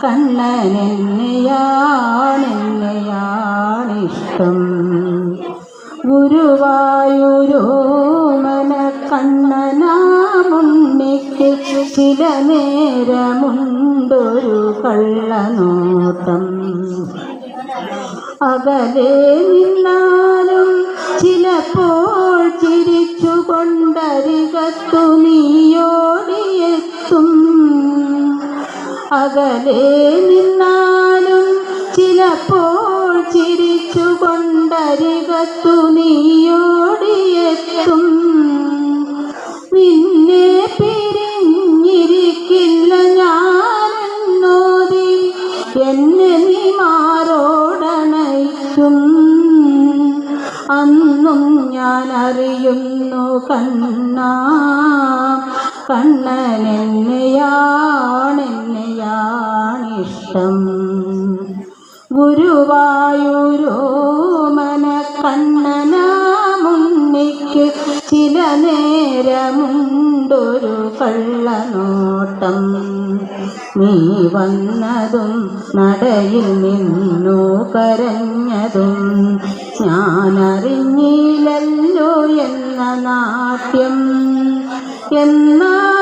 കണ്ണനെന്നെയാണെന്നെയാണിഷ്ടം. ഗുരുവായൂരോമന കണ്ണനാമുണ്ണിക്ക് ചില നേരമുണ്ടൊരു കള്ളനോട്ടം. അകലെ നിന്നാലും ചിലപ്പോൾ ചിരിച്ചുകൊണ്ടരികത്തു നീയോടിയെത്തും. അകലെ നിന്നാലും ചിലപ്പോൾ ചിരിച്ചുകൊണ്ടരികത്തു നീയോടിയെത്തും. നിന്നെ പിരിഞ്ഞിരിക്കില്ല ഞാനെന്നോതി എന്നെ നീ മാറോടണയ്ക്കും. അന്നും ഞാൻ അറിയുന്നു കണ്ണാ, കണ്ണനെന്നെയാണെന്നെയാണിഷ്ടം. ഗുരുവായൂരോമന കണ്ണനാമുണ്ണിക്ക് ചില നേരമുണ്ടൊരു കള്ളനോട്ടം. നീ വന്നതും നടയിൽ നിന്നു കരഞ്ഞതും ഞാനറിഞ്ഞില്ലല്ലോ എന്ന നാട്യം. എന്നാ